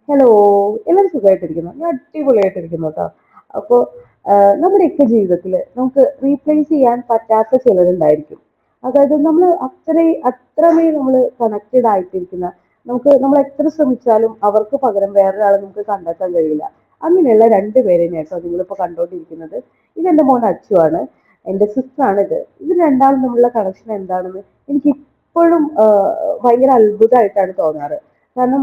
Hello, എല്ലാവരും സുഖമായിട്ടിരിക്കുന്നു. ഞാൻ അടിപൊളിയായിട്ടിരിക്കുന്നു കേട്ടോ. അപ്പോൾ നമ്മുടെയൊക്കെ ജീവിതത്തിൽ നമുക്ക് റീപ്ലേസ് ചെയ്യാൻ പറ്റാത്ത ചിലരുണ്ടായിരിക്കും. അതായത് നമ്മൾ അത്രമേൽ നമ്മൾ കണക്റ്റഡ് ആയിട്ടിരിക്കുന്ന, നമ്മൾ എത്ര ശ്രമിച്ചാലും അവർക്ക് പകരം വേറൊരാളെ നമുക്ക് കണ്ടെത്താൻ കഴിയില്ല. അങ്ങനെയുള്ള രണ്ടുപേരെയാണ് കേട്ടോ നിങ്ങളിപ്പോൾ കണ്ടുകൊണ്ടിരിക്കുന്നത്. ഇതെന്റെ മോൻ അച്ചു ആണ്, എന്റെ സിസ്റ്റർ ആണ് ഇത്. ഇവർ രണ്ടാളും തമ്മിലുള്ള കണക്ഷൻ എന്താണെന്ന് എനിക്ക് ഇപ്പോഴും ഭയങ്കര അത്ഭുതമായിട്ടാണ് തോന്നാറ്. കാരണം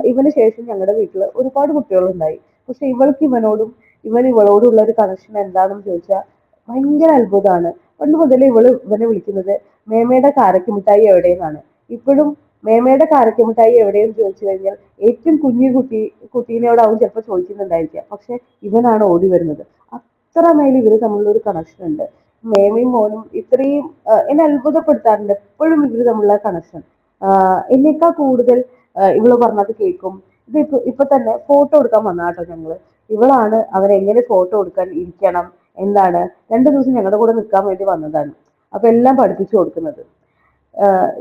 ഇവന് ശേഷം ഞങ്ങളുടെ വീട്ടിൽ ഒരുപാട് കുട്ടികളുണ്ടായി. പക്ഷെ ഇവൾക്ക് ഇവനോടും ഇവളോടും ഉള്ള ഒരു കണക്ഷൻ എന്താണെന്ന് ചോദിച്ചാൽ ഭയങ്കര അത്ഭുതമാണ്. പണ്ട് മുതലേ ഇവനെ വിളിക്കുന്നത് മേമയുടെ കാരക്ക മിഠായി എവിടെയെന്നാണ്. ഇപ്പോഴും മേമയുടെ കാരക്ക മിഠായി എവിടെയെന്ന് ചോദിച്ചു കഴിഞ്ഞാൽ ഏറ്റവും കുട്ടീനോടാവും ചിലപ്പോൾ ചോദിക്കുന്നുണ്ടായിരിക്കാം. പക്ഷെ ഇവനാണ് ഓടി വരുന്നത്. അത്രമേൽ ഇവര് തമ്മിലുള്ള ഒരു കണക്ഷൻ ഉണ്ട്. മേമയും മോനും ഇത്രയും എന്നെ അത്ഭുതപ്പെടുത്താറുണ്ട് എപ്പോഴും ഇവര് തമ്മിലുള്ള കണക്ഷൻ. എന്നേക്കാൾ കൂടുതൽ ഇവള് പറഞ്ഞത് കേൾക്കും. ഇപ്പൊ തന്നെ ഫോട്ടോ എടുക്കാൻ വന്നാട്ടോ ഞങ്ങള്. ഇവളാണ് അവൻ എങ്ങനെ ഫോട്ടോ എടുക്കാൻ ഇരിക്കണം, എന്താണ്, 2 ദിവസം ഞങ്ങളുടെ കൂടെ നിൽക്കാൻ വേണ്ടി വന്നതാണ്. അപ്പൊ എല്ലാം പഠിപ്പിച്ചു കൊടുക്കുന്നത്.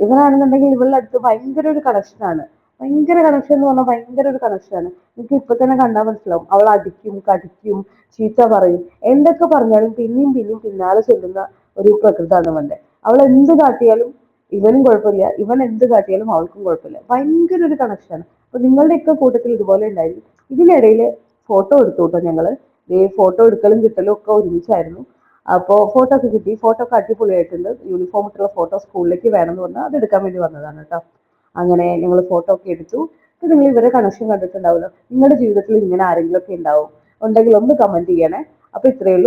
ഇവനാണെന്നുണ്ടെങ്കിൽ ഇവളുടെ അടുത്ത് ഭയങ്കര ഒരു കണക്ഷനാണ്. ഭയങ്കര കണക്ഷൻ എന്ന് പറഞ്ഞാൽ ഭയങ്കര ഒരു കണക്ഷനാണ്. നിങ്ങൾക്ക് ഇപ്പൊ തന്നെ കണ്ടാൽ മനസ്സിലാവും. അവൾ അടിക്കും, കടിക്കും, ചീത്ത പറയും. എന്തൊക്കെ പറഞ്ഞാലും പിന്നെയും പിന്നെയും പിന്നാലെ ചെല്ലുന്ന ഒരു പ്രകൃതമാണ് അവന്റെ. അവൾ എന്ത് കാട്ടിയാലും ഇവനും കുഴപ്പമില്ല, ഇവൻ എന്ത് കാട്ടിയാലും അവൾക്കും കുഴപ്പമില്ല. ഭയങ്കര ഒരു കണക്ഷനാണ്. അപ്പൊ നിങ്ങളുടെയൊക്കെ കൂട്ടത്തിൽ ഇതുപോലെ ഉണ്ടായിരിക്കും. ഇതിനിടയിൽ ഫോട്ടോ എടുത്തു കേട്ടോ ഞങ്ങള്. ഫോട്ടോ എടുക്കലും കിട്ടലും ഒക്കെ ഒരുമിച്ചായിരുന്നു. അപ്പോൾ ഫോട്ടോ ഒക്കെ കിട്ടി. ഫോട്ടോ ഒക്കെ അടിപൊളിയായിട്ടുണ്ട്. യൂണിഫോം ഇട്ടുള്ള ഫോട്ടോ സ്കൂളിലേക്ക് വേണമെന്ന് പറഞ്ഞാൽ അത് എടുക്കാൻ വേണ്ടി വന്നതാണ് കേട്ടോ. അങ്ങനെ ഞങ്ങൾ ഫോട്ടോ ഒക്കെ എടുത്തു. അപ്പൊ നിങ്ങൾ ഇവരെ കണക്ഷൻ കണ്ടിട്ടുണ്ടാവുമല്ലോ. നിങ്ങളുടെ ജീവിതത്തിൽ ഇങ്ങനെ ആരെങ്കിലും ഒക്കെ ഉണ്ടാവും. ഉണ്ടെങ്കിൽ ഒന്ന് കമന്റ് ചെയ്യണേ. അപ്പൊ ഇത്രയേ ഉള്ളൂ.